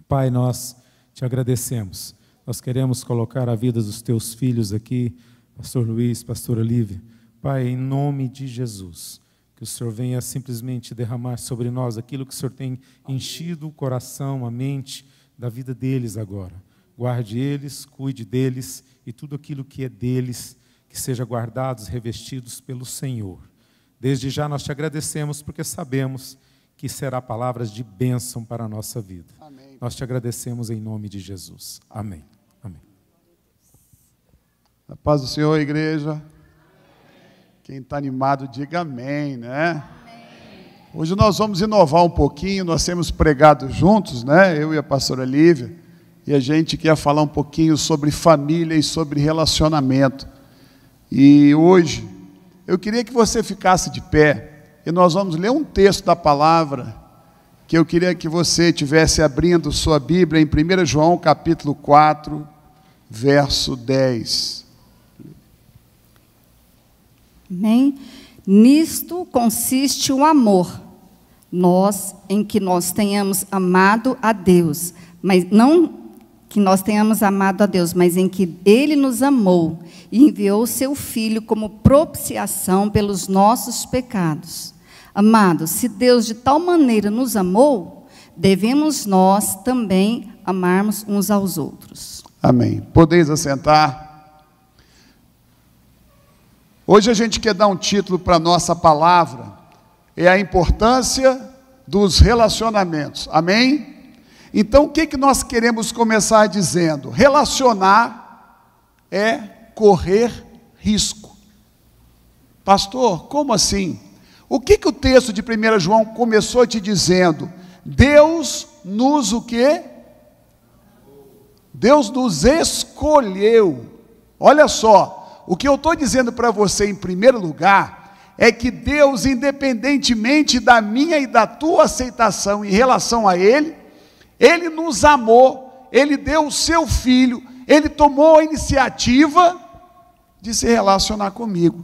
Pai, nós te agradecemos. Nós queremos colocar a vida dos teus filhos aqui, pastor Luiz, pastora Lívia. Pai, em nome de Jesus, que o Senhor venha simplesmente derramar sobre nós aquilo que o Senhor tem enchido o coração, a mente da vida deles agora. Guarde eles, cuide deles e tudo aquilo que é deles, que seja guardados, revestidos pelo Senhor. Desde já nós te agradecemos porque sabemos que será palavras de bênção para a nossa vida. Amém. Nós te agradecemos em nome de Jesus. Amém. Amém. A paz do Senhor, igreja. Quem está animado, diga amém, né? Amém. Hoje nós vamos inovar um pouquinho, nós temos pregado juntos, né? Eu e a pastora Lívia, e a gente quer falar um pouquinho sobre família e sobre relacionamento. E hoje, eu queria que você ficasse de pé, e nós vamos ler um texto da palavra, que eu queria que você estivesse abrindo sua Bíblia em 1 João capítulo 4, verso 10. Amém? Nisto consiste o amor, em que nós tenhamos amado a Deus, mas não que nós tenhamos amado a Deus, mas em que Ele nos amou e enviou seu Filho como propiciação pelos nossos pecados. Amados, se Deus de tal maneira nos amou, devemos nós também amarmos uns aos outros. Amém. Podeis assentar. Hoje a gente quer dar um título para a nossa palavra, é a importância dos relacionamentos. Amém? Então, o que nós queremos começar dizendo? Relacionar é correr risco. Pastor, como assim? O que o texto de 1 João começou te dizendo? Deus nos o quê? Deus nos escolheu. Olha só, o que eu estou dizendo para você em primeiro lugar é que Deus, independentemente da minha e da tua aceitação em relação a Ele, Ele nos amou, Ele deu o seu Filho, Ele tomou a iniciativa de se relacionar comigo.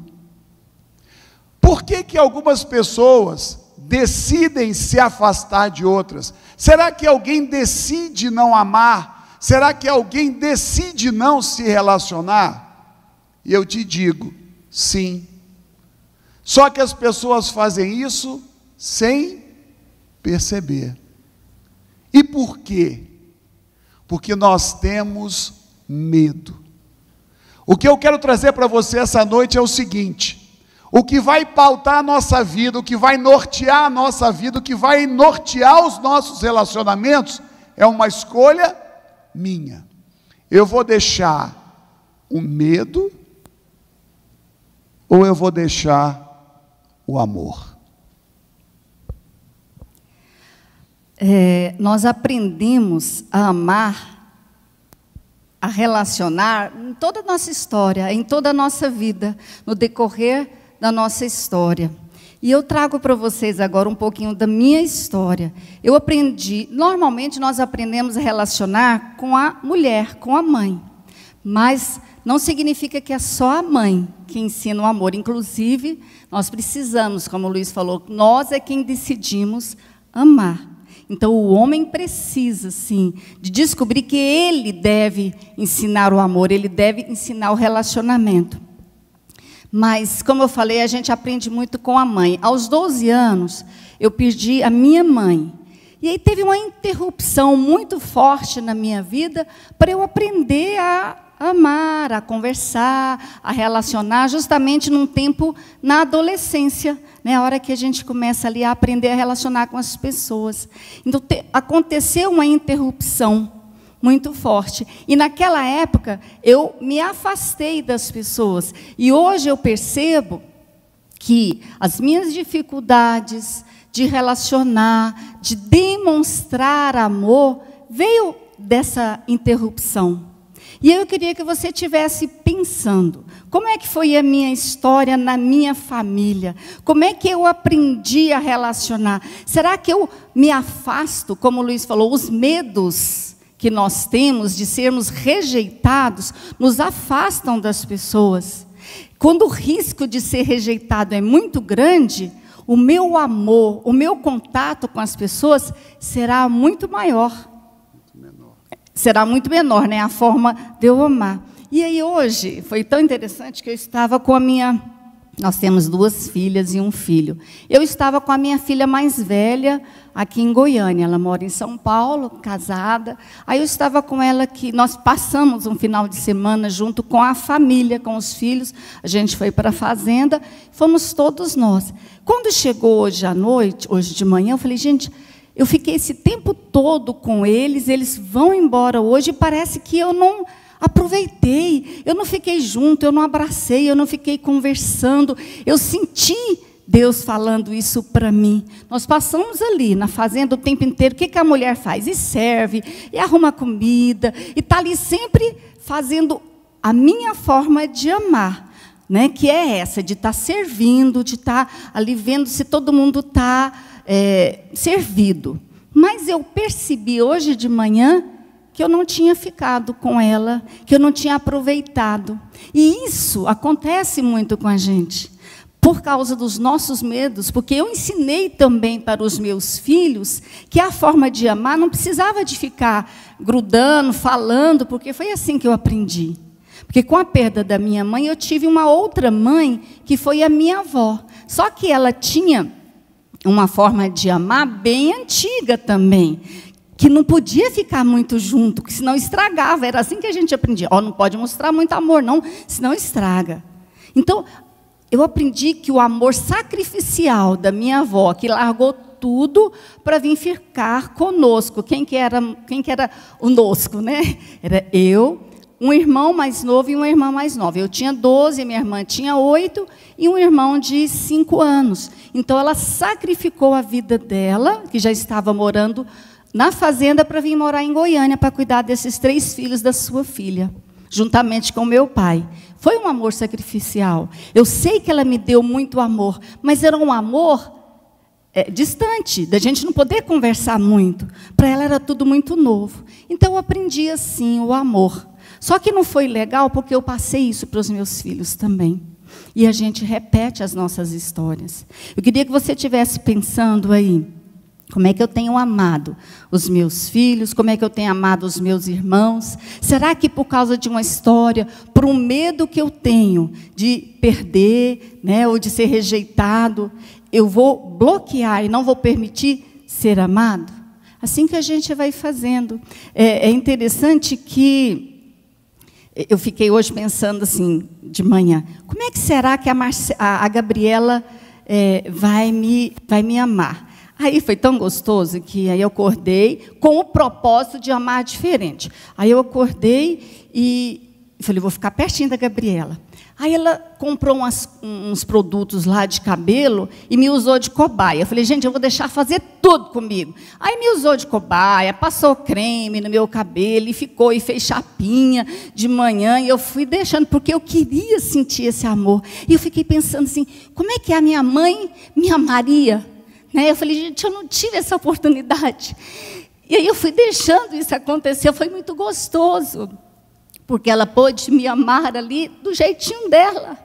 Por que algumas pessoas decidem se afastar de outras? Será que alguém decide não amar? Será que alguém decide não se relacionar? E eu te digo, sim. Só que as pessoas fazem isso sem perceber. E por quê? Porque nós temos medo. O que eu quero trazer para você essa noite é o seguinte: o que vai pautar a nossa vida, o que vai nortear a nossa vida, o que vai nortear os nossos relacionamentos, é uma escolha minha. Eu vou deixar o medo ou eu vou deixar o amor? Nós aprendemos a amar, a relacionar em toda a nossa história, em toda a nossa vida, no decorrer da nossa história. E eu trago para vocês agora um pouquinho da minha história. Eu aprendi, normalmente nós aprendemos a relacionar com a mulher, com a mãe. Mas não significa que é só a mãe que ensina o amor. Inclusive, nós precisamos, como o Luiz falou, nós é quem decidimos amar. Então, o homem precisa, sim, de descobrir que ele deve ensinar o amor, ele deve ensinar o relacionamento. Mas, como eu falei, a gente aprende muito com a mãe. Aos 12 anos, eu perdi a minha mãe. E aí teve uma interrupção muito forte na minha vida para eu aprender a amar, a conversar, a relacionar, justamente num tempo na adolescência, né, a hora que a gente começa ali a aprender a relacionar com as pessoas. Então, aconteceu uma interrupção muito forte. E naquela época, eu me afastei das pessoas. E hoje eu percebo que as minhas dificuldades de relacionar, de demonstrar amor, veio dessa interrupção. E eu queria que você estivesse pensando, como é que foi a minha história na minha família? Como é que eu aprendi a relacionar? Será que eu me afasto, como o Luiz falou, os medos que nós temos de sermos rejeitados, nos afastam das pessoas. Quando o risco de ser rejeitado é muito grande, o meu amor, o meu contato com as pessoas será muito maior. será muito menor, né? A forma de eu amar. E aí hoje, foi tão interessante que eu estava com a minha... Nós temos 2 filhas e um filho. Eu estava com a minha filha mais velha aqui em Goiânia. Ela mora em São Paulo, casada. Aí eu estava com ela aqui. Nós passamos um final de semana junto com a família, com os filhos. A gente foi para a fazenda, fomos todos nós. Quando chegou hoje à noite, hoje de manhã, eu falei, gente, eu fiquei esse tempo todo com eles vão embora hoje e parece que eu não... aproveitei, eu não fiquei junto, eu não abracei, eu não fiquei conversando, eu senti Deus falando isso para mim. Nós passamos ali na fazenda o tempo inteiro, o que a mulher faz? E serve, e arruma comida, e está ali sempre fazendo a minha forma de amar, né? Que é essa, de estar servindo, de estar ali vendo se todo mundo está servido. Mas eu percebi hoje de manhã que eu não tinha ficado com ela, que eu não tinha aproveitado. E isso acontece muito com a gente, por causa dos nossos medos, porque eu ensinei também para os meus filhos que a forma de amar não precisava de ficar grudando, falando, porque foi assim que eu aprendi. Porque com a perda da minha mãe, eu tive uma outra mãe, que foi a minha avó. Só que ela tinha uma forma de amar bem antiga também, que não podia ficar muito junto, que senão estragava. Era assim que a gente aprendia. Não pode mostrar muito amor, não, senão estraga. Então, eu aprendi que o amor sacrificial da minha avó, que largou tudo para vir ficar conosco. Quem que era o nosco, né? Era eu, um irmão mais novo e uma irmã mais nova. Eu tinha 12, minha irmã tinha 8 e um irmão de 5 anos. Então, ela sacrificou a vida dela, que já estava morando na fazenda, para vir morar em Goiânia, para cuidar desses 3 filhos da sua filha, juntamente com meu pai. Foi um amor sacrificial. Eu sei que ela me deu muito amor, mas era um amor distante, da gente não poder conversar muito. Para ela era tudo muito novo. Então eu aprendi assim o amor. Só que não foi legal, porque eu passei isso para os meus filhos também. E a gente repete as nossas histórias. Eu queria que você estivesse pensando aí, como é que eu tenho amado os meus filhos? Como é que eu tenho amado os meus irmãos? Será que por causa de uma história, por um medo que eu tenho de perder, né, ou de ser rejeitado, eu vou bloquear e não vou permitir ser amado? Assim que a gente vai fazendo. É interessante que eu fiquei hoje pensando assim, de manhã, como é que será que a Gabriela vai me amar? Aí foi tão gostoso que aí eu acordei com o propósito de amar diferente. Aí eu acordei e falei, vou ficar pertinho da Gabriela. Aí ela comprou uns produtos lá de cabelo e me usou de cobaia. Eu falei, gente, eu vou deixar fazer tudo comigo. Aí me usou de cobaia, passou creme no meu cabelo e ficou, e fez chapinha de manhã. E eu fui deixando, porque eu queria sentir esse amor. E eu fiquei pensando assim, como é que a minha mãe me amaria? Eu falei, gente, eu não tive essa oportunidade. E aí eu fui deixando isso acontecer, foi muito gostoso, porque ela pôde me amar ali do jeitinho dela.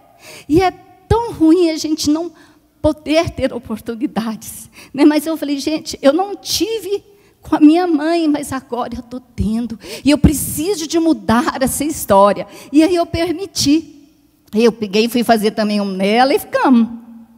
E é tão ruim a gente não poder ter oportunidades, né? Mas eu falei, gente, eu não tive com a minha mãe, mas agora eu estou tendo. E eu preciso de mudar essa história. E aí eu permiti. Aí eu peguei e fui fazer também um nela e ficamos.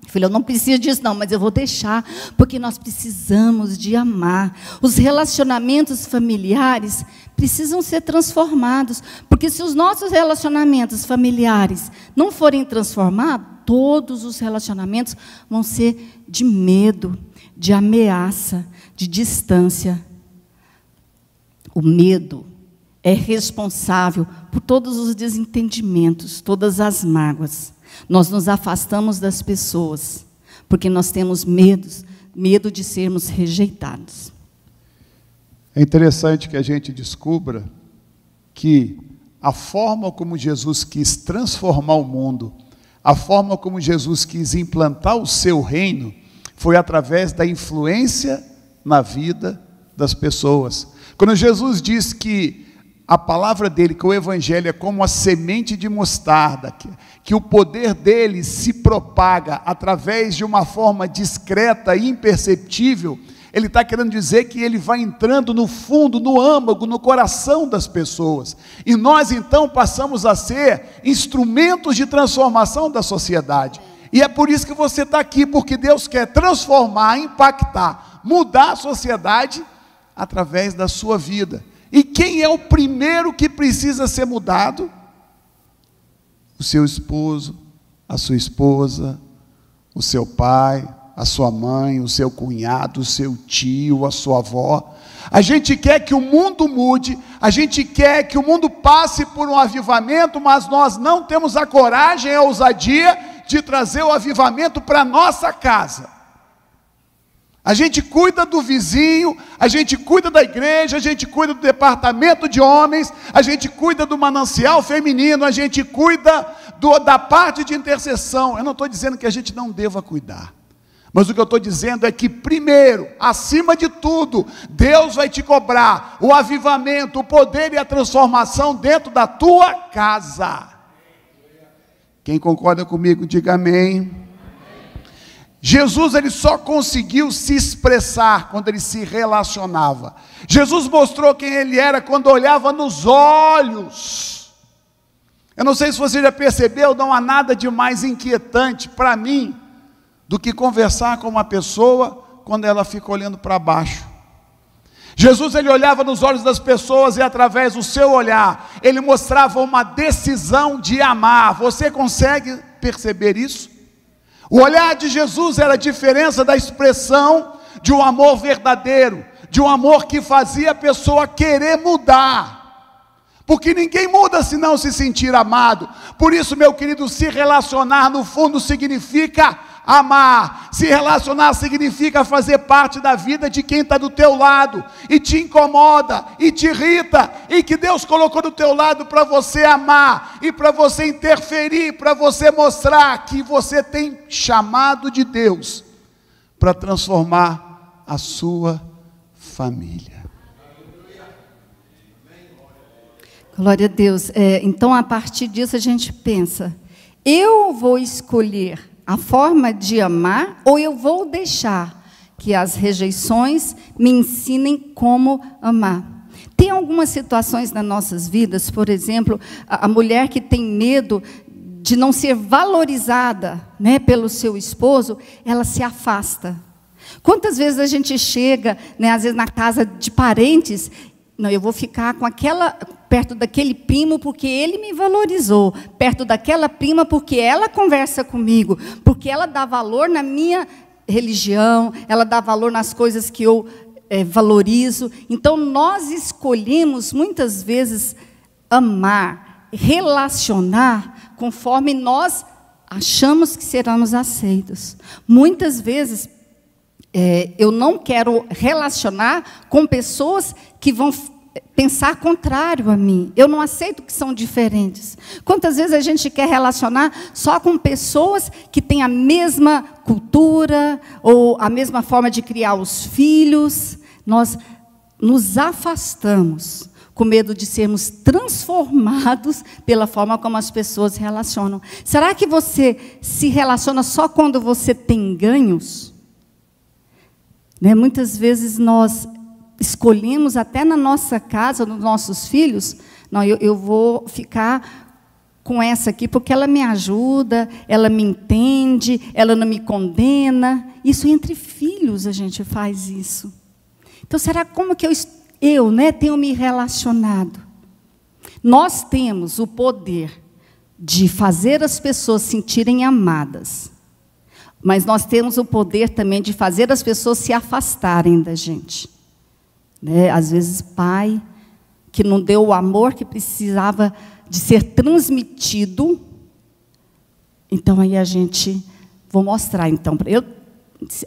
Eu falei, eu não preciso disso não, mas eu vou deixar, porque nós precisamos de amar. Os relacionamentos familiares precisam ser transformados, porque se os nossos relacionamentos familiares não forem transformados, todos os relacionamentos vão ser de medo, de ameaça, de distância. O medo é responsável por todos os desentendimentos, todas as mágoas. Nós nos afastamos das pessoas, porque nós temos medo de sermos rejeitados. É interessante que a gente descubra que a forma como Jesus quis transformar o mundo, a forma como Jesus quis implantar o seu reino, foi através da influência na vida das pessoas. Quando Jesus diz que a palavra dele, que o evangelho é como a semente de mostarda, que o poder dele se propaga através de uma forma discreta e imperceptível, Ele está querendo dizer que ele vai entrando no fundo, no âmago, no coração das pessoas. E nós então passamos a ser instrumentos de transformação da sociedade. E é por isso que você está aqui, porque Deus quer transformar, impactar, mudar a sociedade através da sua vida. E quem é o primeiro que precisa ser mudado? O seu esposo, a sua esposa, o seu pai, a sua mãe, o seu cunhado, o seu tio, a sua avó. A gente quer que o mundo mude, a gente quer que o mundo passe por um avivamento, mas nós não temos a coragem, a ousadia de trazer o avivamento para a nossa casa. A gente cuida do vizinho, a gente cuida da igreja, a gente cuida do departamento de homens, a gente cuida do manancial feminino, a gente cuida da parte de intercessão. Eu não estou dizendo que a gente não deva cuidar, mas o que eu estou dizendo é que primeiro, acima de tudo, Deus vai te cobrar o avivamento, o poder e a transformação dentro da tua casa. Quem concorda comigo, diga amém. Jesus, ele só conseguiu se expressar quando ele se relacionava. Jesus mostrou quem ele era quando olhava nos olhos. Eu não sei se você já percebeu, não há nada de mais inquietante para mim do que conversar com uma pessoa quando ela fica olhando para baixo. Jesus, ele olhava nos olhos das pessoas e através do seu olhar, ele mostrava uma decisão de amar. Você consegue perceber isso? O olhar de Jesus era a diferença da expressão de um amor verdadeiro, de um amor que fazia a pessoa querer mudar, porque ninguém muda se não se sentir amado. Por isso, meu querido, se relacionar no fundo significa amar. Se relacionar significa fazer parte da vida de quem está do teu lado, e te incomoda, e te irrita, e que Deus colocou do teu lado para você amar, e para você interferir, para você mostrar que você tem chamado de Deus, para transformar a sua família. Glória a Deus. Então, a partir disso a gente pensa, eu vou escolher a forma de amar, ou eu vou deixar que as rejeições me ensinem como amar? Tem algumas situações nas nossas vidas, por exemplo, a mulher que tem medo de não ser valorizada, né, pelo seu esposo, ela se afasta. Quantas vezes a gente chega, né, às vezes na casa de parentes, não, eu vou ficar com perto daquele primo porque ele me valorizou, perto daquela prima porque ela conversa comigo, porque ela dá valor na minha religião, ela dá valor nas coisas que eu valorizo. Então, nós escolhemos, muitas vezes, amar, relacionar, conforme nós achamos que seremos aceitos. Muitas vezes, eu não quero relacionar com pessoas que vão pensar contrário a mim. Eu não aceito que são diferentes. Quantas vezes a gente quer relacionar só com pessoas que têm a mesma cultura ou a mesma forma de criar os filhos? Nós nos afastamos com medo de sermos transformados pela forma como as pessoas se relacionam. Será que você se relaciona só quando você tem ganhos? Né? Muitas vezes nós escolhemos até na nossa casa, nos nossos filhos, não, eu vou ficar com essa aqui porque ela me ajuda, ela me entende, ela não me condena. Isso entre filhos a gente faz isso. Então, será como que eu tenho me relacionado? Nós temos o poder de fazer as pessoas sentirem amadas, mas nós temos o poder também de fazer as pessoas se afastarem da gente. Né? Às vezes, pai que não deu o amor que precisava de ser transmitido. Então, aí a gente... Vou mostrar, então.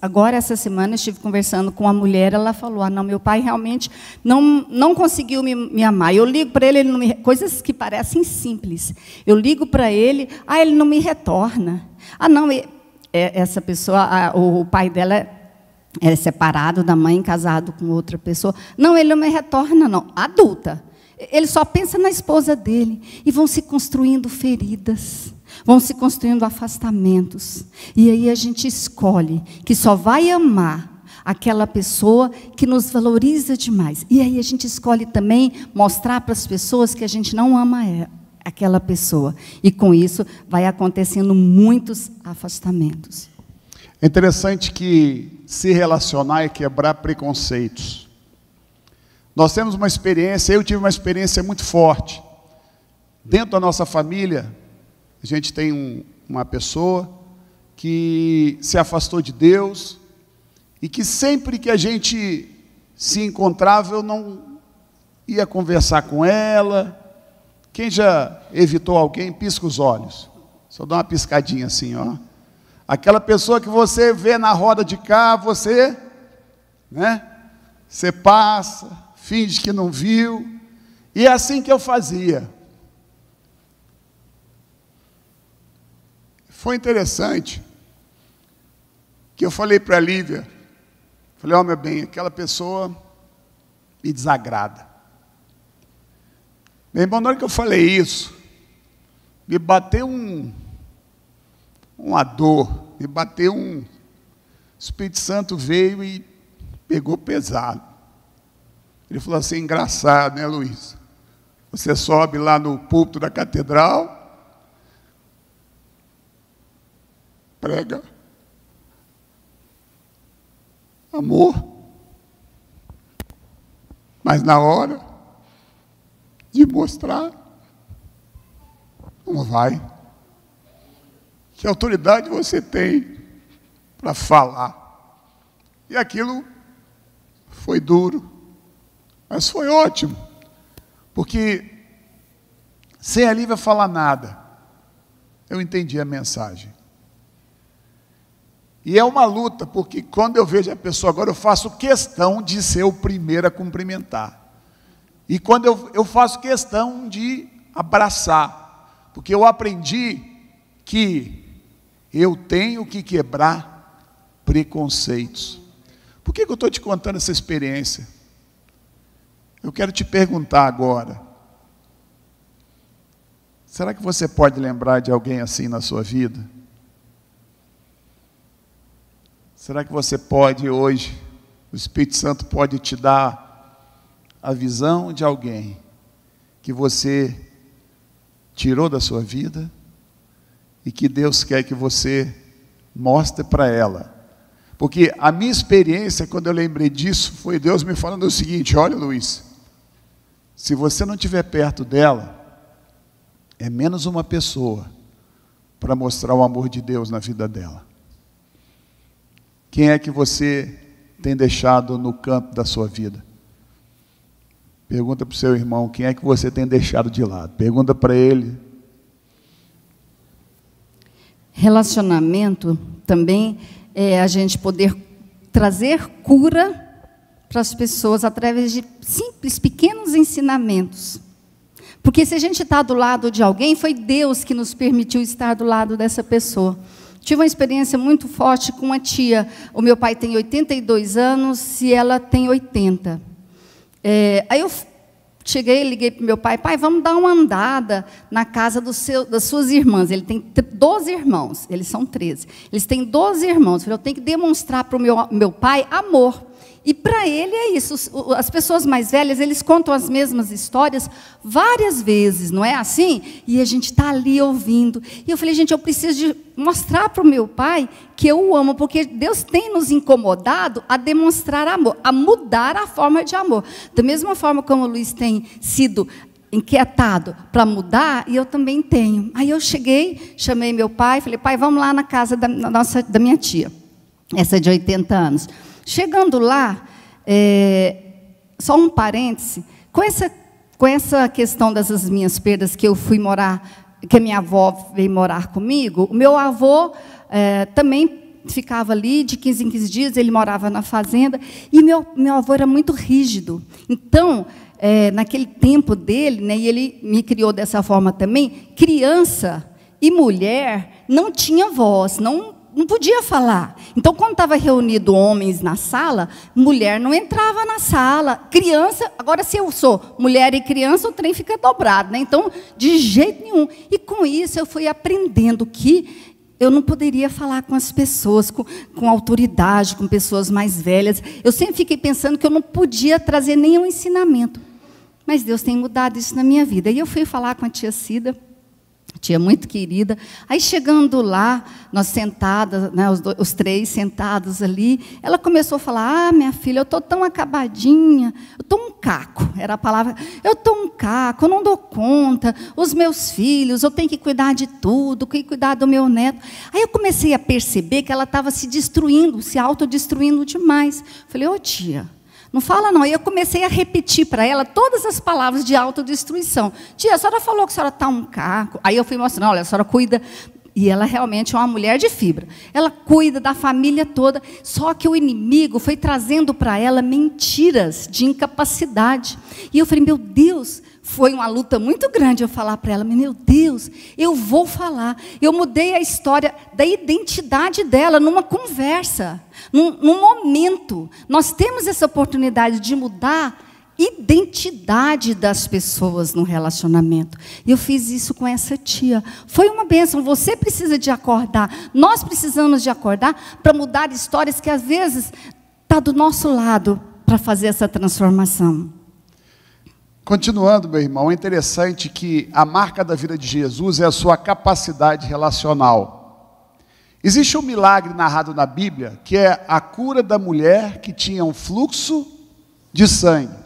Agora, essa semana, eu estive conversando com uma mulher, ela falou, não, meu pai realmente não conseguiu me amar. Eu ligo para ele não me... Coisas que parecem simples. Eu ligo para ele, ele não me retorna. Não, essa pessoa, o pai dela é separado da mãe, casado com outra pessoa. Não, ele não me retorna, não. Adulta. Ele só pensa na esposa dele. E vão se construindo feridas. Vão se construindo afastamentos. E aí a gente escolhe que só vai amar aquela pessoa que nos valoriza demais. E aí a gente escolhe também mostrar para as pessoas que a gente não ama aquela pessoa. E com isso vai acontecendo muitos afastamentos. É interessante que se relacionar é quebrar preconceitos. Nós temos uma experiência, eu tive uma experiência muito forte. Dentro da nossa família, a gente tem uma pessoa que se afastou de Deus e que sempre que a gente se encontrava, eu não ia conversar com ela. Quem já evitou alguém, pisca os olhos. Só dá uma piscadinha assim, ó. Aquela pessoa que você vê na roda de cá, você passa, finge que não viu. E é assim que eu fazia. Foi interessante que eu falei para a Lívia, falei, ó, meu bem, aquela pessoa me desagrada. Meu irmão, na hora que eu falei isso, me bateu uma dor, me bateu o Espírito Santo veio e pegou pesado. Ele falou assim, engraçado, né, Luiz? Você sobe lá no púlpito da catedral, prega amor, mas na hora de mostrar, não vai. Que autoridade você tem para falar? E aquilo foi duro, mas foi ótimo, porque sem a Lívia falar nada, eu entendi a mensagem. E é uma luta, porque quando eu vejo a pessoa agora, eu faço questão de ser o primeiro a cumprimentar. E quando eu faço questão de abraçar, porque eu aprendi que eu tenho que quebrar preconceitos. Por que eu estou te contando essa experiência? Eu quero te perguntar agora, será que você pode lembrar de alguém assim na sua vida? Será que você pode hoje, o Espírito Santo pode te dar a visão de alguém que você tirou da sua vida e que Deus quer que você mostre para ela? Porque a minha experiência, quando eu lembrei disso, foi Deus me falando o seguinte, olha, Luiz, se você não estiver perto dela, é menos uma pessoa para mostrar o amor de Deus na vida dela. Quem é que você tem deixado no canto da sua vida? Pergunta para o seu irmão, quem é que você tem deixado de lado? Pergunta para ele. Relacionamento também é a gente poder trazer cura para as pessoas através de simples, pequenos ensinamentos. Porque se a gente está do lado de alguém, foi Deus que nos permitiu estar do lado dessa pessoa. Tive uma experiência muito forte com uma tia. O meu pai tem 82 anos e ela tem 80. Aí eu cheguei, liguei para o meu pai, pai, vamos dar uma andada na casa das suas irmãs. Ele tem 12 irmãos, eles são 13. Eles têm 12 irmãos. Eu tenho que demonstrar para o meu pai amor. E para ele é isso, as pessoas mais velhas, eles contam as mesmas histórias várias vezes, não é assim? E a gente está ali ouvindo. E eu falei, gente, eu preciso de mostrar para o meu pai que eu o amo, porque Deus tem nos incomodado a demonstrar amor, a mudar a forma de amor. Da mesma forma como o Luiz tem sido inquietado para mudar, e eu também tenho. Aí eu cheguei, chamei meu pai, falei, pai, vamos lá na casa da minha tia, essa de 80 anos. Chegando lá, só um parêntese, com essa questão dessas minhas perdas que eu fui morar, que a minha avó veio morar comigo, o meu avô também ficava ali, de 15 em 15 dias, ele morava na fazenda, e meu avô era muito rígido. Então, naquele tempo dele, né, e ele me criou dessa forma também, criança e mulher não tinha voz, não podia falar. Então, quando estava reunido homens na sala, mulher não entrava na sala. Criança, agora se eu sou mulher e criança, o trem fica dobrado, né? Então, de jeito nenhum. E com isso eu fui aprendendo que eu não poderia falar com as pessoas, com autoridade, com pessoas mais velhas. Eu sempre fiquei pensando que eu não podia trazer nenhum ensinamento. Mas Deus tem mudado isso na minha vida. E eu fui falar com a tia Cida, tia muito querida. Aí chegando lá, nós sentadas, né, os três sentados ali, ela começou a falar: ah, minha filha, eu estou tão acabadinha, eu estou um caco, era a palavra, eu estou um caco, eu não dou conta, os meus filhos, eu tenho que cuidar de tudo, tenho que cuidar do meu neto. Aí eu comecei a perceber que ela estava se destruindo, se autodestruindo demais. Falei: ô tia, não fala não. E eu comecei a repetir para ela todas as palavras de autodestruição. Tia, a senhora falou que a senhora está um caco. Aí eu fui mostrando: olha, a senhora cuida. E ela realmente é uma mulher de fibra. Ela cuida da família toda. Só que o inimigo foi trazendo para ela mentiras de incapacidade. E eu falei: meu Deus, foi uma luta muito grande eu falar para ela: meu Deus, eu vou falar. Eu mudei a história da identidade dela numa conversa, num momento. Nós temos essa oportunidade de mudar identidade das pessoas no relacionamento. E eu fiz isso com essa tia. Foi uma bênção. Você precisa de acordar. Nós precisamos de acordar para mudar histórias que às vezes está do nosso lado para fazer essa transformação. Continuando, meu irmão, é interessante que a marca da vida de Jesus é a sua capacidade relacional. Existe um milagre narrado na Bíblia, que é a cura da mulher que tinha um fluxo de sangue.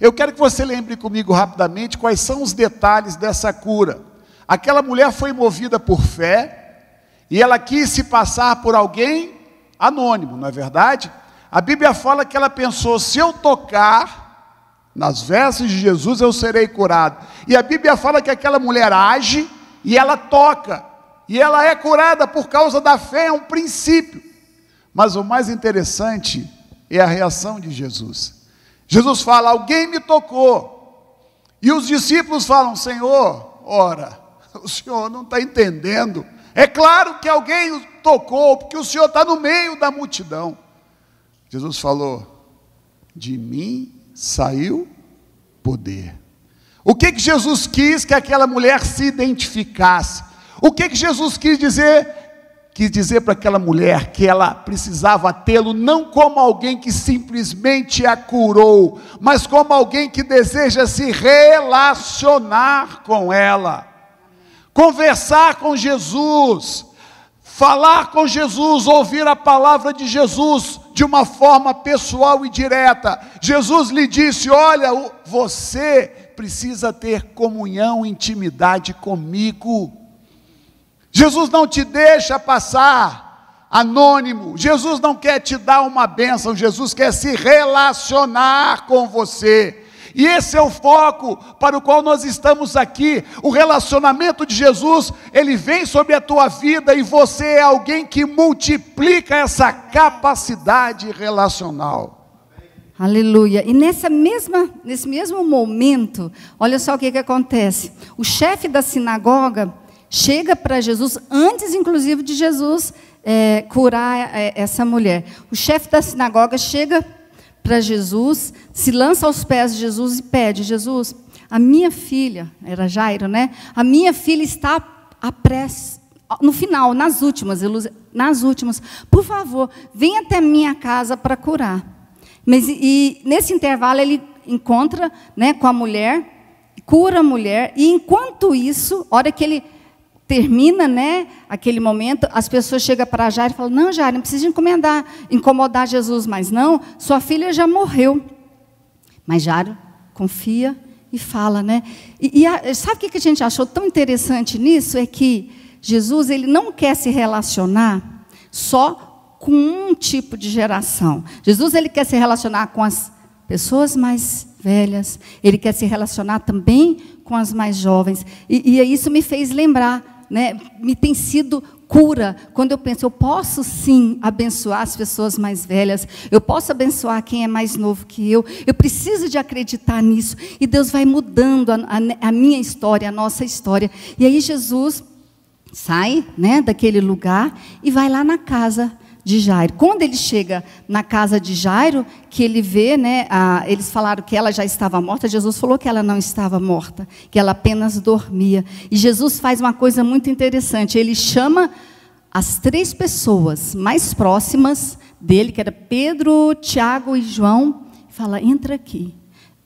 Eu quero que você lembre comigo rapidamente quais são os detalhes dessa cura. Aquela mulher foi movida por fé, e ela quis se passar por alguém anônimo, não é verdade? A Bíblia fala que ela pensou: se eu tocar nas vestes de Jesus, eu serei curado. E a Bíblia fala que aquela mulher age, e ela toca, e ela é curada por causa da fé, é um princípio. Mas o mais interessante é a reação de Jesus. Jesus fala: alguém me tocou. E os discípulos falam: Senhor, ora, o Senhor não está entendendo. É claro que alguém o tocou, porque o Senhor está no meio da multidão. Jesus falou: de mim saiu poder. O que Jesus quis que aquela mulher se identificasse? O que Jesus quis dizer? Quis dizer para aquela mulher que ela precisava tê-lo não como alguém que simplesmente a curou, mas como alguém que deseja se relacionar com ela, conversar com Jesus, falar com Jesus, ouvir a palavra de Jesus de uma forma pessoal e direta. Jesus lhe disse: olha, você precisa ter comunhão, intimidade comigo. Jesus não te deixa passar anônimo. Jesus não quer te dar uma bênção. Jesus quer se relacionar com você. E esse é o foco para o qual nós estamos aqui. O relacionamento de Jesus, ele vem sobre a tua vida, e você é alguém que multiplica essa capacidade relacional. Aleluia. E nesse mesmo momento, olha só o que acontece. O chefe da sinagoga chega para Jesus, antes inclusive de Jesus curar essa mulher. O chefe da sinagoga chega para Jesus, se lança aos pés de Jesus e pede: Jesus, a minha filha, era Jairo, né? A minha filha está no final, nas últimas, por favor, venha até minha casa para curar. E nesse intervalo ele encontra, né, com a mulher, cura a mulher, e enquanto isso, a hora que ele termina, né, aquele momento, as pessoas chegam para Jairo e falam: não, Jairo, não precisa incomodar Jesus mais não, sua filha já morreu. Mas Jairo confia e fala, né? Sabe o que a gente achou tão interessante nisso? É que Jesus, ele não quer se relacionar só com um tipo de geração. Jesus, ele quer se relacionar com as pessoas mais velhas, ele quer se relacionar também com as mais jovens. E isso me fez lembrar, né, me tem sido cura, quando eu penso: eu posso sim abençoar as pessoas mais velhas, eu posso abençoar quem é mais novo que eu preciso de acreditar nisso, e Deus vai mudando a minha história, a nossa história. E aí Jesus sai, né, daquele lugar e vai lá na casa de Jairo. Quando ele chega na casa de Jairo, que ele vê, né, eles falaram que ela já estava morta. Jesus falou que ela não estava morta, que ela apenas dormia. E Jesus faz uma coisa muito interessante. Ele chama as 3 pessoas mais próximas dele, que era Pedro, Tiago e João, fala: entra aqui,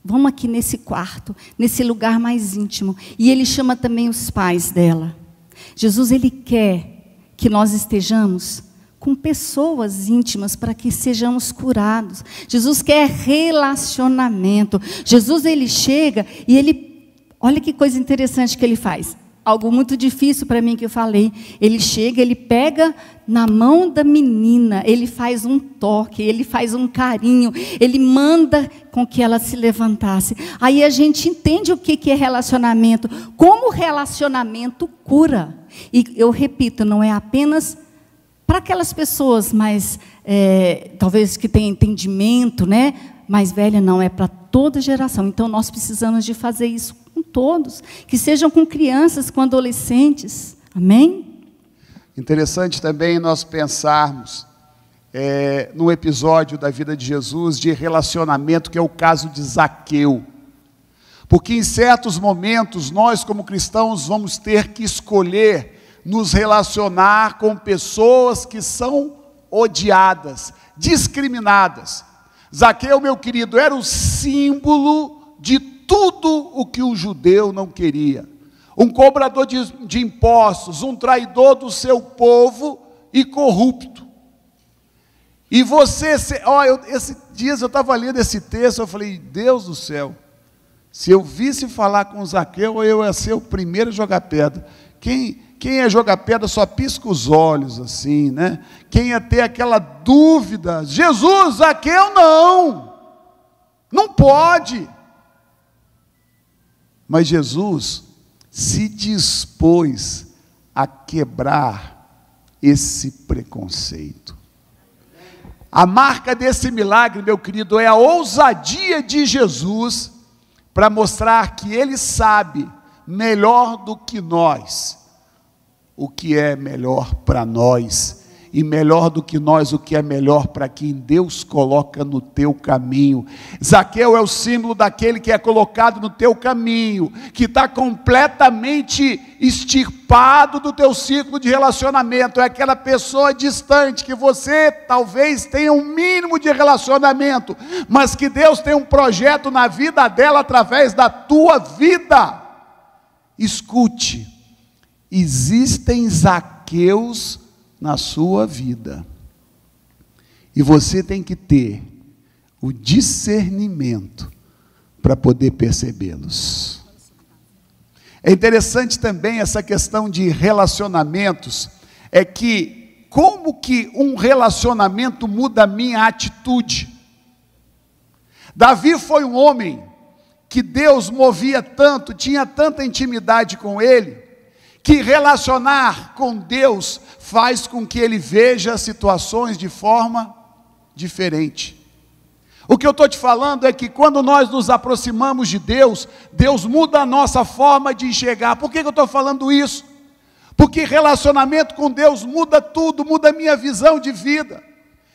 vamos aqui nesse quarto, nesse lugar mais íntimo. E ele chama também os pais dela. Jesus, ele quer que nós estejamos com pessoas íntimas para que sejamos curados. Jesus quer relacionamento. Jesus, ele chega e ele, olha que coisa interessante que ele faz. Algo muito difícil para mim que eu falei. Ele chega, ele pega na mão da menina, ele faz um toque, ele faz um carinho, ele manda com que ela se levantasse. Aí a gente entende o que é relacionamento, como o relacionamento cura. E eu repito, não é apenas para aquelas pessoas mais, talvez que tenham entendimento, né? Mais velha, não, é para toda geração. Então nós precisamos de fazer isso com todos, que sejam com crianças, com adolescentes. Amém? Interessante também nós pensarmos no episódio da vida de Jesus de relacionamento, que é o caso de Zaqueu. Porque em certos momentos nós, como cristãos, vamos ter que escolher nos relacionar com pessoas que são odiadas, discriminadas. Zaqueu, meu querido, era o símbolo de tudo o que o judeu não queria. Um cobrador de impostos, um traidor do seu povo e corrupto. E você, esses dias eu estava lendo esse texto, eu falei: Deus do céu, se eu visse falar com Zaqueu, eu ia ser o primeiro a jogar pedra. Quem ia jogar pedra só pisca os olhos assim, né? Quem ia ter aquela dúvida: Jesus, Zaqueu não pode. Mas Jesus se dispôs a quebrar esse preconceito. A marca desse milagre, meu querido, é a ousadia de Jesus para mostrar que Ele sabe melhor do que nós o que é melhor para nós, e melhor do que nós o que é melhor para quem Deus coloca no teu caminho. Zaqueu é o símbolo daquele que é colocado no teu caminho, que está completamente extirpado do teu ciclo de relacionamento. É aquela pessoa distante que você talvez tenha um mínimo de relacionamento, mas que Deus tem um projeto na vida dela através da tua vida. Escute, existem Zaqueus na sua vida, e você tem que ter o discernimento para poder percebê-los. É interessante também essa questão de relacionamentos, é que como que um relacionamento muda a minha atitude. Davi foi um homem que Deus movia tanto, tinha tanta intimidade com ele, que relacionar com Deus faz com que ele veja situações de forma diferente. O que eu estou te falando é que quando nós nos aproximamos de Deus, Deus muda a nossa forma de enxergar. Por que eu estou falando isso? Porque relacionamento com Deus muda tudo, muda a minha visão de vida.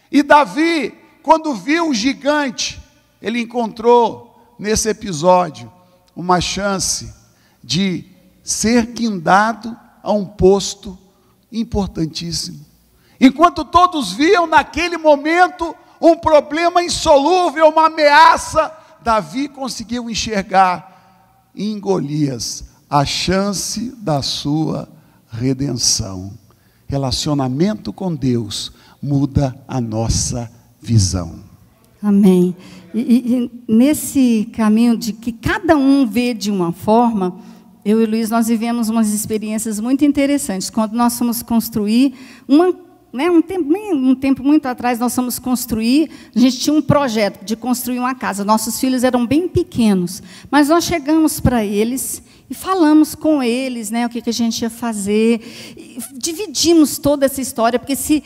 E Davi, quando viu o gigante, ele encontrou nesse episódio uma chance de ser guindado a um posto importantíssimo. Enquanto todos viam naquele momento um problema insolúvel, uma ameaça, Davi conseguiu enxergar em Golias a chance da sua redenção. Relacionamento com Deus muda a nossa visão. Amém. E nesse caminho de que cada um vê de uma forma, eu e o Luiz, nós vivemos umas experiências muito interessantes. Quando nós fomos construir, um tempo muito atrás, nós fomos construir, a gente tinha um projeto de construir uma casa. Nossos filhos eram bem pequenos, mas nós chegamos para eles e falamos com eles, o que a gente ia fazer. E dividimos toda essa história, porque se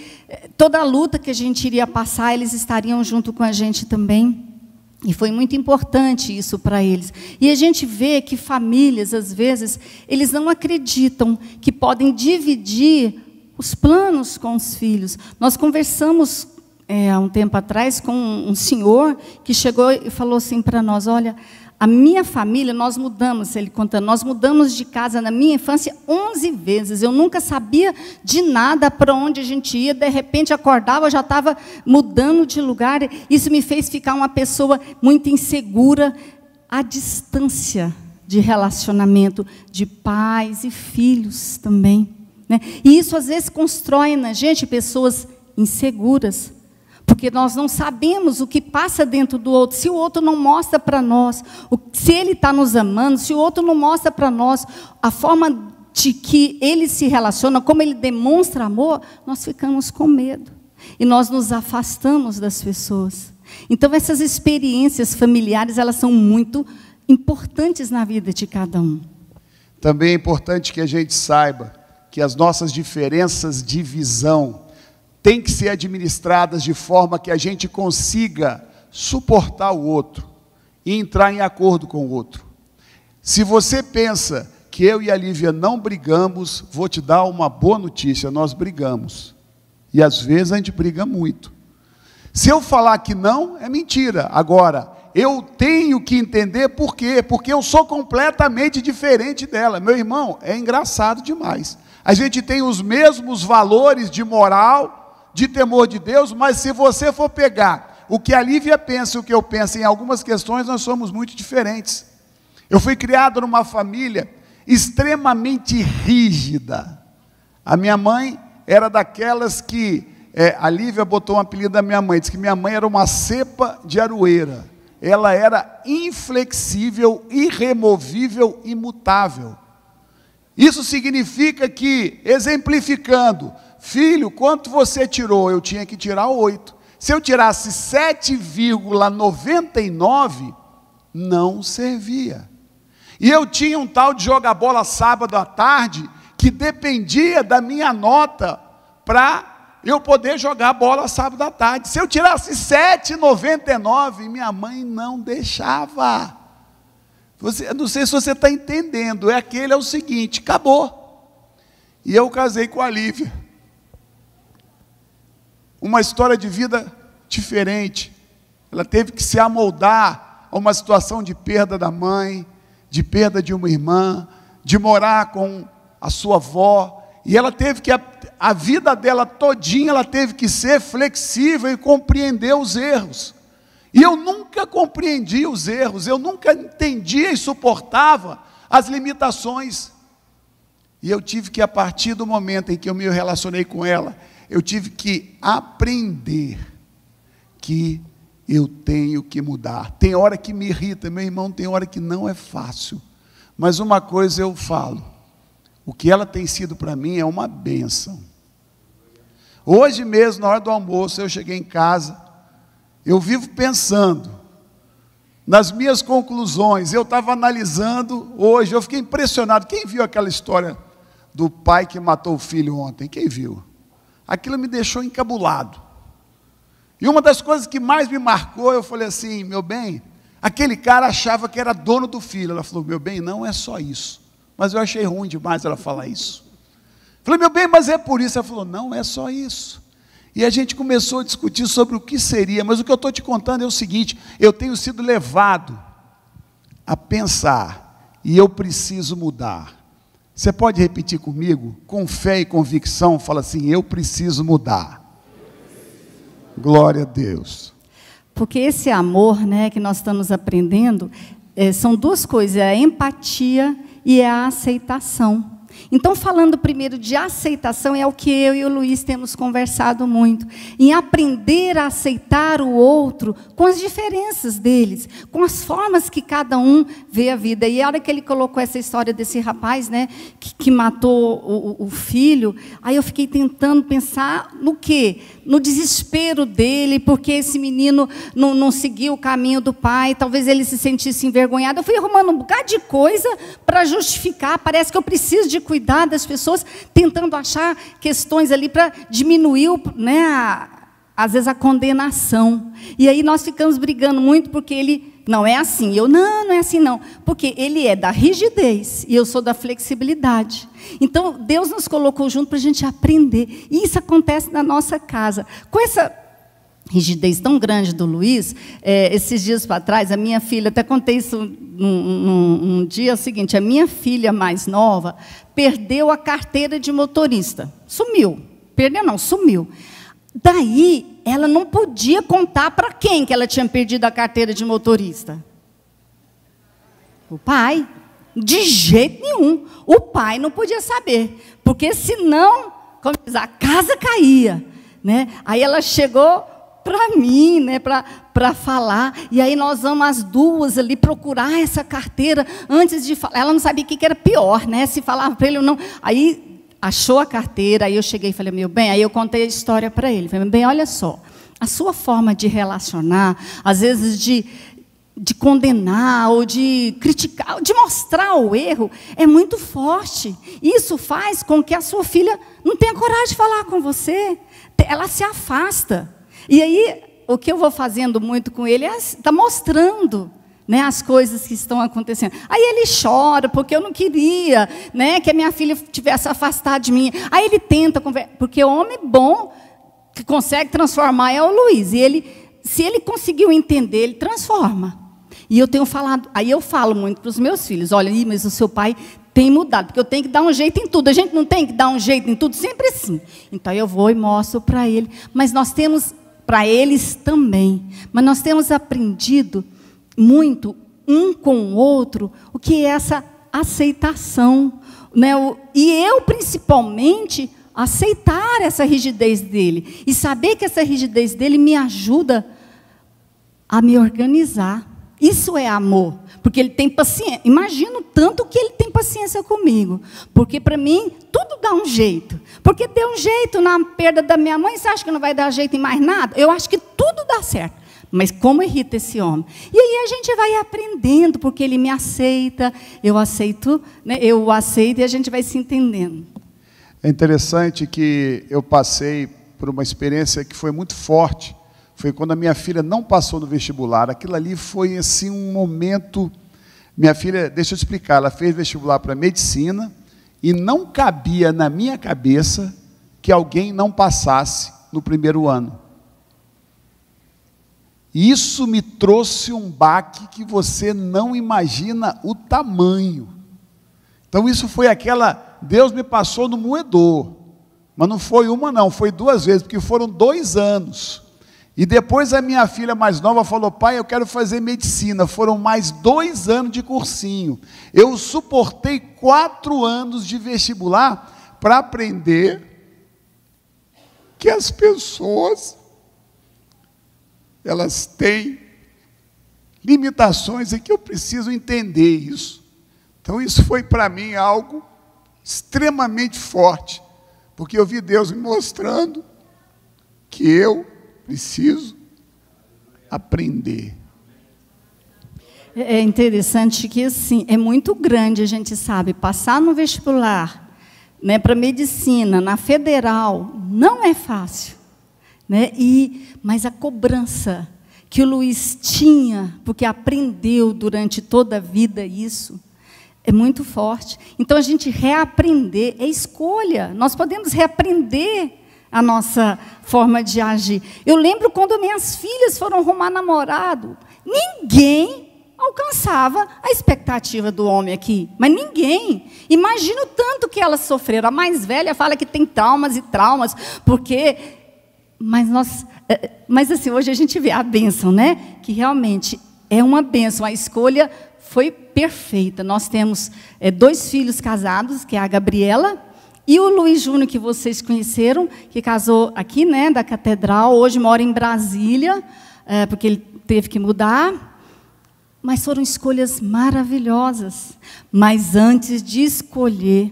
toda a luta que a gente iria passar, eles estariam junto com a gente também. E foi muito importante isso para eles. E a gente vê que famílias, às vezes, eles não acreditam que podem dividir os planos com os filhos. Nós conversamos há um tempo atrás com um senhor que chegou e falou assim para nós: olha, A minha família, nós mudamos, ele contando, nós mudamos de casa na minha infância 11 vezes. Eu nunca sabia de nada, para onde a gente ia. De repente acordava, já estava mudando de lugar. Isso me fez ficar uma pessoa muito insegura. A distância de relacionamento de pais e filhos também, né? E isso às vezes constrói na gente pessoas inseguras. Porque nós não sabemos o que passa dentro do outro. Se o outro não mostra para nós, se ele está nos amando, se o outro não mostra para nós a forma de que ele se relaciona, como ele demonstra amor, nós ficamos com medo. E nós nos afastamos das pessoas. Então, essas experiências familiares, elas são muito importantes na vida de cada um. Também é importante que a gente saiba que as nossas diferenças de visão têm que ser administradas de forma que a gente consiga suportar o outro e entrar em acordo com o outro. Se você pensa que eu e a Lívia não brigamos, vou te dar uma boa notícia, nós brigamos. E às vezes a gente briga muito. Se eu falar que não, é mentira. Agora, eu tenho que entender por quê, porque eu sou completamente diferente dela. Meu irmão, é engraçado demais. A gente tem os mesmos valores de moral, de temor de Deus, mas se você for pegar o que a Lívia pensa e o que eu penso em algumas questões, nós somos muito diferentes. Eu fui criado numa família extremamente rígida. A minha mãe era daquelas que, a Lívia botou um apelido da minha mãe, disse que minha mãe era uma cepa de aroeira. Ela era inflexível, irremovível, imutável. Isso significa que, exemplificando, filho, quanto você tirou? Eu tinha que tirar 8. Se eu tirasse 7,99, não servia. E eu tinha um tal de jogar bola sábado à tarde, que dependia da minha nota para eu poder jogar bola sábado à tarde. Se eu tirasse 7,99, minha mãe não deixava. Não sei se você está entendendo, é o seguinte, acabou. E eu casei com a Lívia. Uma história de vida diferente. Ela teve que se amoldar a uma situação de perda da mãe, de perda de uma irmã, de morar com a sua avó. E ela teve que, a vida dela todinha, ela teve que ser flexível e compreender os erros. E eu nunca compreendia os erros, eu nunca entendia e suportava as limitações. E eu tive que, a partir do momento em que eu me relacionei com ela, eu tive que aprender que eu tenho que mudar. Tem hora que me irrita, meu irmão, tem hora que não é fácil. Mas uma coisa eu falo, o que ela tem sido para mim é uma bênção. Hoje mesmo, na hora do almoço, eu cheguei em casa, eu vivo pensando nas minhas conclusões. Eu estava analisando hoje, eu fiquei impressionado. Quem viu aquela história do pai que matou o filho ontem? Quem viu? Aquilo me deixou encabulado. E uma das coisas que mais me marcou, eu falei assim, meu bem, aquele cara achava que era dono do filho. Ela falou, meu bem, não é só isso. Mas eu achei ruim demais ela falar isso. Falei, meu bem, mas é por isso. Ela falou, não é só isso. E a gente começou a discutir sobre o que seria. Mas o que eu estou te contando é o seguinte, eu tenho sido levado a pensar, e eu preciso mudar. Você pode repetir comigo? Com fé e convicção, fala assim, eu preciso mudar. Glória a Deus. Porque esse amor, né, que nós estamos aprendendo, são duas coisas, é a empatia e a aceitação. Então, falando primeiro de aceitação, é o que eu e o Luiz temos conversado muito, em aprender a aceitar o outro com as diferenças deles, com as formas que cada um vê a vida. E a hora que ele colocou essa história desse rapaz, né, que matou o filho, aí eu fiquei tentando pensar no quê? No desespero dele, porque esse menino não seguiu o caminho do pai, talvez ele se sentisse envergonhado. Eu fui arrumando um bocado de coisa para justificar, parece que eu preciso de cuidar das pessoas, tentando achar questões ali para diminuir, né, às vezes a condenação. E aí nós ficamos brigando muito, porque ele, não é assim, não é assim não, porque ele é da rigidez, e eu sou da flexibilidade. Então, Deus nos colocou junto para a gente aprender, e isso acontece na nossa casa. Com essa rigidez tão grande do Luiz, esses dias para trás, a minha filha, até contei isso num dia seguinte, a minha filha mais nova perdeu a carteira de motorista. Sumiu. Perdeu não, sumiu. Daí, ela não podia contar para quem que ela tinha perdido a carteira de motorista. O pai. De jeito nenhum. O pai não podia saber. Porque senão, como diz, a casa caía. Né? Aí ela chegou para mim, né, para falar. E aí nós vamos as duas ali procurar essa carteira antes de falar. Ela não sabia o que era pior, né? Se falava para ele ou não. Aí achou a carteira, aí eu cheguei e falei, meu bem, aí eu contei a história para ele. Falei, meu bem, olha só, a sua forma de relacionar, às vezes de condenar ou de criticar, de mostrar o erro, é muito forte. Isso faz com que a sua filha não tenha coragem de falar com você. Ela se afasta. E aí, o que eu vou fazendo muito com ele é estar mostrando, né, as coisas que estão acontecendo. Aí ele chora, porque eu não queria, né, que a minha filha tivesse afastado de mim. Aí ele tenta conversar, porque o homem bom que consegue transformar é o Luiz. E se ele conseguiu entender, ele transforma. E eu tenho falado, aí eu falo muito para os meus filhos, olha, mas o seu pai tem mudado, porque eu tenho que dar um jeito em tudo. A gente não tem que dar um jeito em tudo, sempre assim. Então eu vou e mostro para ele. Mas nós temos, para eles também, mas nós temos aprendido muito, um com o outro, o que é essa aceitação. Né? E eu, principalmente, aceitar essa rigidez dele. E saber que essa rigidez dele me ajuda a me organizar. Isso é amor, porque ele tem paciência. Imagino tanto que ele tem paciência comigo, porque para mim tudo dá um jeito. Porque deu um jeito na perda da minha mãe, você acha que não vai dar jeito em mais nada? Eu acho que tudo dá certo. Mas como irrita esse homem? E aí a gente vai aprendendo, porque ele me aceita, eu aceito, né? Eu o aceito e a gente vai se entendendo. É interessante que eu passei por uma experiência que foi muito forte. Foi quando a minha filha não passou no vestibular. Aquilo ali foi assim um momento. Minha filha, deixa eu te explicar, ela fez vestibular para medicina e não cabia na minha cabeça que alguém não passasse no primeiro ano. Isso me trouxe um baque que você não imagina o tamanho. Então isso foi aquela, Deus me passou no moedor. Mas não foi uma não, foi 2 vezes, porque foram 2 anos. E depois a minha filha mais nova falou, pai, eu quero fazer medicina. Foram mais 2 anos de cursinho. Eu suportei 4 anos de vestibular para aprender que as pessoas, elas têm limitações e que eu preciso entender isso. Então isso foi para mim algo extremamente forte, porque eu vi Deus me mostrando que eu preciso aprender. É interessante que, assim, é muito grande, a gente sabe, passar no vestibular, né, para medicina, na federal, não é fácil. Né? Mas a cobrança que o Luiz tinha, porque aprendeu durante toda a vida isso, é muito forte. Então, a gente reaprender é escolha. Nós podemos reaprender a nossa forma de agir. Eu lembro quando minhas filhas foram arrumar namorado, ninguém alcançava a expectativa do homem aqui, mas ninguém. Imagino tanto que elas sofreram. A mais velha fala que tem traumas e traumas, porque... Mas assim, hoje a gente vê a bênção, né? Que realmente é uma bênção. A escolha foi perfeita. Nós temos 2 filhos casados, que é a Gabriela e o Luiz Júnior, que vocês conheceram, que casou aqui, né, da Catedral, hoje mora em Brasília, porque ele teve que mudar. Mas foram escolhas maravilhosas. Mas antes de escolher,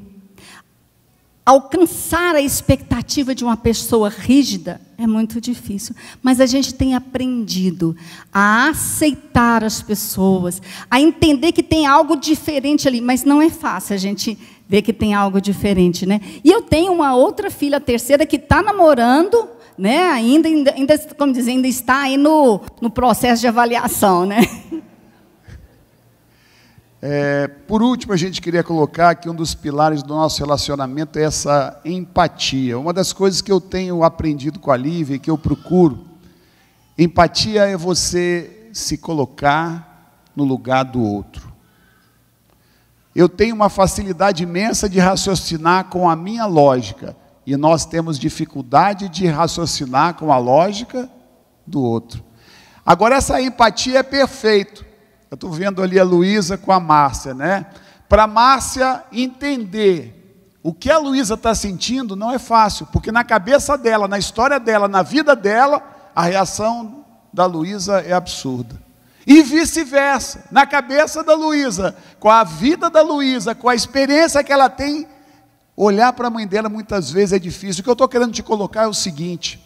alcançar a expectativa de uma pessoa rígida é muito difícil. Mas a gente tem aprendido a aceitar as pessoas, a entender que tem algo diferente ali, mas não é fácil a gente ver que tem algo diferente, né? E eu tenho uma outra filha, a terceira, que está namorando, né? Ainda, como dizer, ainda está aí no processo de avaliação, né? Por último, a gente queria colocar que um dos pilares do nosso relacionamento é essa empatia. Uma das coisas que eu tenho aprendido com a Lívia e que eu procuro Empatia é você se colocar no lugar do outro. Eu tenho uma facilidade imensa de raciocinar com a minha lógica, e nós temos dificuldade de raciocinar com a lógica do outro. Agora, essa empatia é perfeita. Eu estou vendo ali a Luísa com a Márcia, né? Para a Márcia entender o que a Luísa está sentindo não é fácil, porque na cabeça dela, na história dela, na vida dela, a reação da Luísa é absurda. E vice-versa, na cabeça da Luísa, com a vida da Luísa, com a experiência que ela tem, olhar para a mãe dela muitas vezes é difícil. O que eu estou querendo te colocar é o seguinte: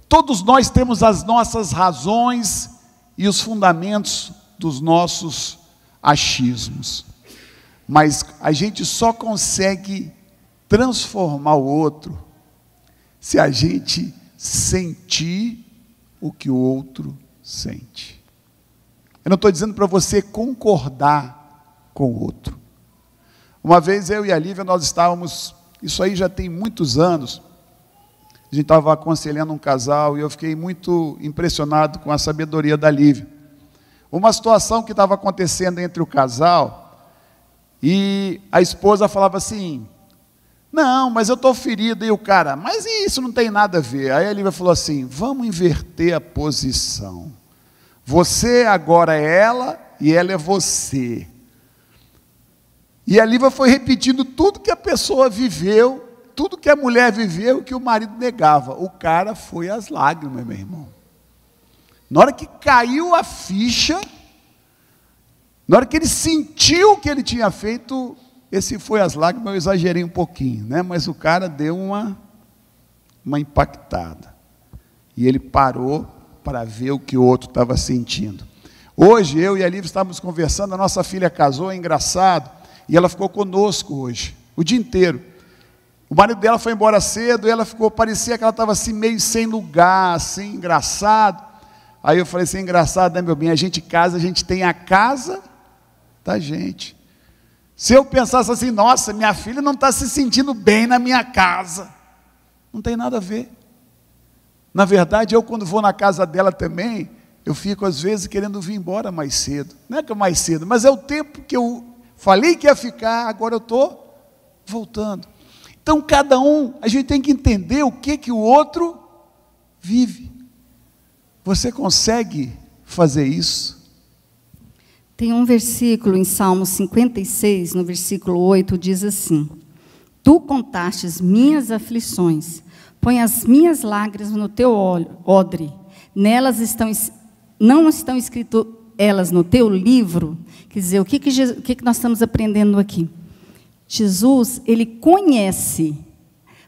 todos nós temos as nossas razões e os fundamentos dos nossos achismos, mas a gente só consegue transformar o outro se a gente sentir o que o outro sente. Eu não estou dizendo para você concordar com o outro. Uma vez eu e a Lívia, nós estávamos, isso aí já tem muitos anos, a gente estava aconselhando um casal e eu fiquei muito impressionado com a sabedoria da Lívia. Uma situação que estava acontecendo entre o casal, e a esposa falava assim: não, mas eu estou ferida. E o cara: mas isso não tem nada a ver. Aí a Lívia falou assim: vamos inverter a posição. Você agora é ela e ela é você. E a Lívia foi repetindo tudo que a pessoa viveu, tudo que a mulher viveu, que o marido negava. O cara foi às lágrimas, meu irmão. Na hora que caiu a ficha, na hora que ele sentiu o que ele tinha feito, esse foi às lágrimas. Eu exagerei um pouquinho, né? Mas o cara deu uma impactada. E ele parou para ver o que o outro estava sentindo. Hoje, eu e a Lívia estávamos conversando, a nossa filha casou, é engraçado, e ela ficou conosco hoje, o dia inteiro. O marido dela foi embora cedo, e ela ficou, parecia que ela estava assim, meio sem lugar, assim, engraçado. Aí eu falei assim: engraçado, né, meu bem? A gente casa, a gente tem a casa da gente. Se eu pensasse assim: nossa, minha filha não está se sentindo bem na minha casa, não tem nada a ver. Na verdade, eu quando vou na casa dela também, eu fico às vezes querendo vir embora mais cedo. Não é que é mais cedo, mas é o tempo que eu falei que ia ficar, agora eu estou voltando. Então cada um, a gente tem que entender o que o outro vive. Você consegue fazer isso? Tem um versículo em Salmo 56, no versículo 8, diz assim: tu contastes minhas aflições, põe as minhas lágrimas no teu odre, nelas não estão escritas elas no teu livro. Quer dizer, o que nós estamos aprendendo aqui? Jesus, ele conhece.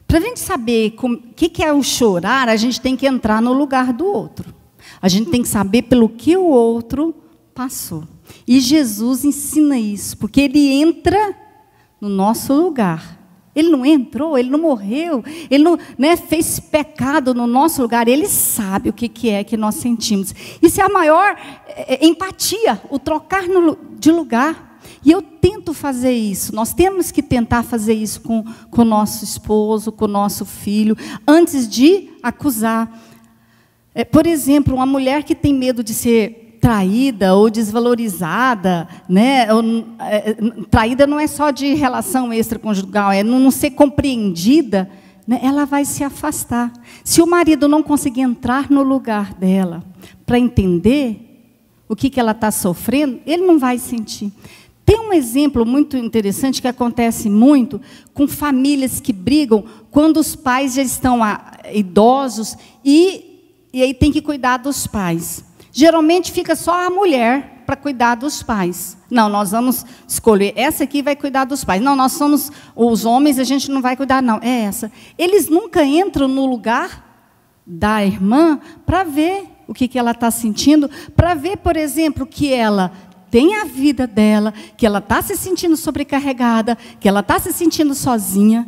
Para a gente saber o que é o chorar, a gente tem que entrar no lugar do outro. A gente tem que saber pelo que o outro passou. E Jesus ensina isso, porque ele entra no nosso lugar. Ele não entrou, ele não morreu, ele não, né, fez pecado no nosso lugar. Ele sabe o que é que nós sentimos. Isso é a maior empatia, o trocar de lugar. E eu tento fazer isso. Nós temos que tentar fazer isso com o nosso esposo, com o nosso filho, antes de acusar. Por exemplo, uma mulher que tem medo de ser traída ou desvalorizada, né? Traída não é só de relação extraconjugal, é não ser compreendida, né? Ela vai se afastar. Se o marido não conseguir entrar no lugar dela para entender o que ela está sofrendo, ele não vai sentir. Tem um exemplo muito interessante que acontece muito com famílias que brigam quando os pais já estão idosos e aí tem que cuidar dos pais. Geralmente fica só a mulher para cuidar dos pais. Não, nós vamos escolher, essa aqui vai cuidar dos pais. Não, nós somos os homens, a gente não vai cuidar, não, é essa. Eles nunca entram no lugar da irmã para ver o que ela está sentindo, para ver, por exemplo, que ela tem a vida dela, que ela está se sentindo sobrecarregada, que ela está se sentindo sozinha.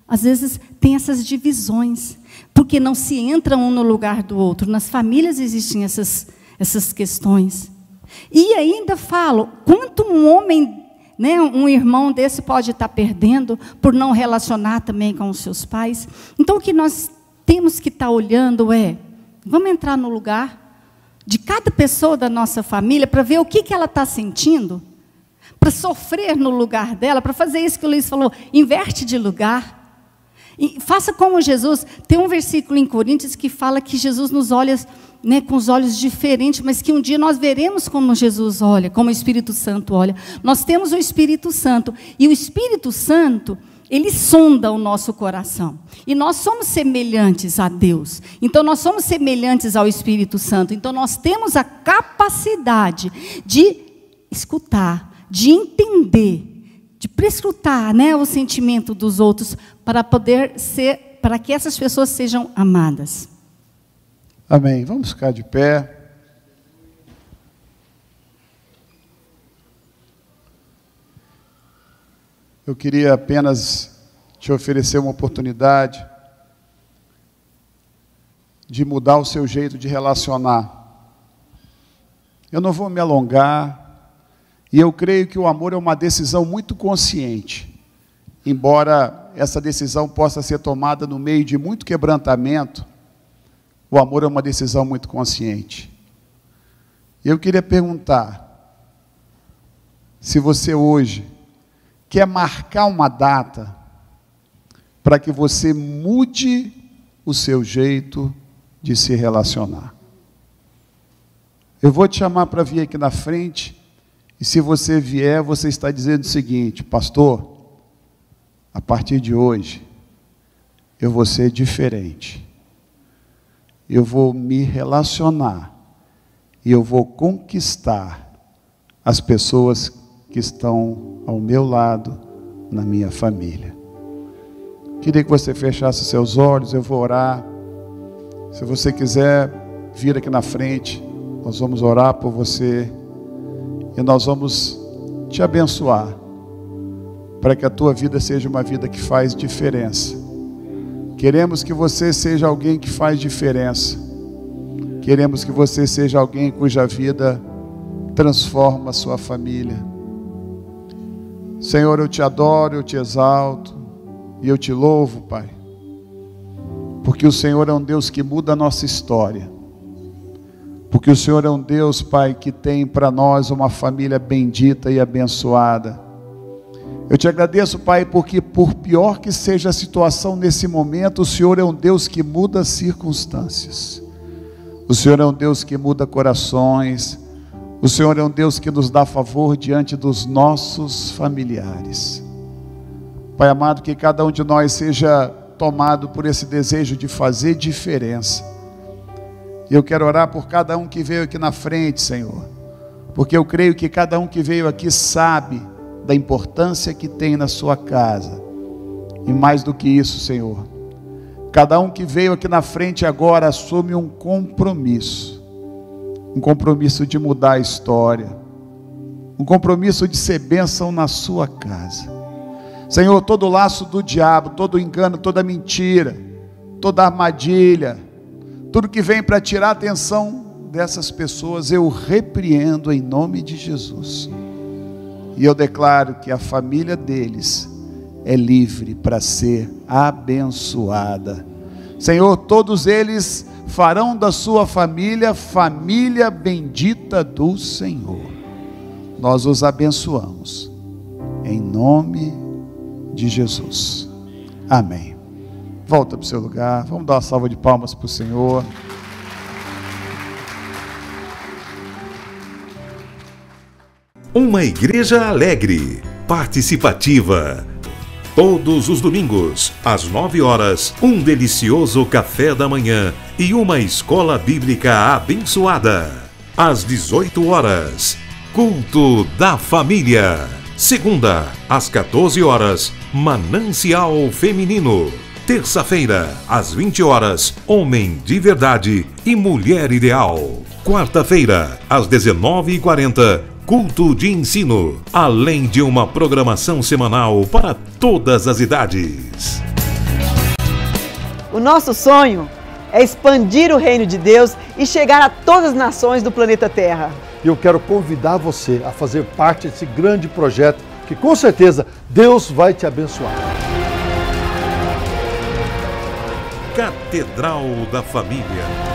Às vezes tem essas divisões, porque não se entra um no lugar do outro. Nas famílias existem essas questões. E ainda falo, quanto um homem, né, um irmão desse pode estar perdendo por não relacionar também com os seus pais. Então o que nós temos que estar olhando é, Vamos entrar no lugar de cada pessoa da nossa família para ver o que ela está sentindo, para sofrer no lugar dela, para fazer isso que o Luiz falou, inverte de lugar. E faça como Jesus. Tem um versículo em Coríntios que fala que Jesus nos olha, né, com os olhos diferentes, mas que um dia nós veremos como Jesus olha, como o Espírito Santo olha. Nós temos o Espírito Santo, e o Espírito Santo, ele sonda o nosso coração. E nós somos semelhantes a Deus. Então nós somos semelhantes ao Espírito Santo. Então nós temos a capacidade de escutar, de entender, de prescrutar, né, o sentimento dos outros para poder ser, para que essas pessoas sejam amadas. Amém. Vamos ficar de pé. Eu queria apenas te oferecer uma oportunidade de mudar o seu jeito de relacionar. Eu não vou me alongar, e eu creio que o amor é uma decisão muito consciente, embora essa decisão possa ser tomada no meio de muito quebrantamento. O amor é uma decisão muito consciente. Eu queria perguntar, se você hoje quer marcar uma data para que você mude o seu jeito de se relacionar. Eu vou te chamar para vir aqui na frente, e se você vier, você está dizendo o seguinte: pastor, a partir de hoje, eu vou ser diferente. Eu vou me relacionar e eu vou conquistar as pessoas que estão ao meu lado, na minha família. Queria que você fechasse seus olhos, eu vou orar. Se você quiser vir aqui na frente, nós vamos orar por você e nós vamos te abençoar para que a tua vida seja uma vida que faz diferença. Queremos que você seja alguém que faz diferença. Queremos que você seja alguém cuja vida transforma a sua família. Senhor, eu te adoro, eu te exalto e eu te louvo, Pai, porque o Senhor é um Deus que muda a nossa história, porque o Senhor é um Deus, Pai, que tem para nós uma família bendita e abençoada. Eu te agradeço, Pai, porque por pior que seja a situação nesse momento, o Senhor é um Deus que muda as circunstâncias. O Senhor é um Deus que muda corações. O Senhor é um Deus que nos dá favor diante dos nossos familiares. Pai amado, que cada um de nós seja tomado por esse desejo de fazer diferença. E eu quero orar por cada um que veio aqui na frente, Senhor, porque eu creio que cada um que veio aqui sabe da importância que tem na sua casa. E mais do que isso, Senhor, cada um que veio aqui na frente agora assume um compromisso de mudar a história, um compromisso de ser bênção na sua casa. Senhor, todo laço do diabo, todo engano, toda mentira, toda armadilha, tudo que vem para tirar a atenção dessas pessoas, eu repreendo em nome de Jesus. E eu declaro que a família deles é livre para ser abençoada. Senhor, todos eles farão da sua família, família bendita do Senhor. Nós os abençoamos, em nome de Jesus. Amém. Volta para o seu lugar, vamos dar uma salva de palmas para o Senhor. Uma igreja alegre, participativa. Todos os domingos, às 9 horas, um delicioso café da manhã e uma escola bíblica abençoada. Às 18 horas, culto da família. Segunda, às 14 horas, manancial feminino. Terça-feira, às 20 horas, homem de verdade e mulher ideal. Quarta-feira, às 19h40, culto de ensino, além de uma programação semanal para todas as idades. O nosso sonho é expandir o reino de Deus e chegar a todas as nações do planeta Terra. E eu quero convidar você a fazer parte desse grande projeto que com certeza Deus vai te abençoar. Catedral da Família.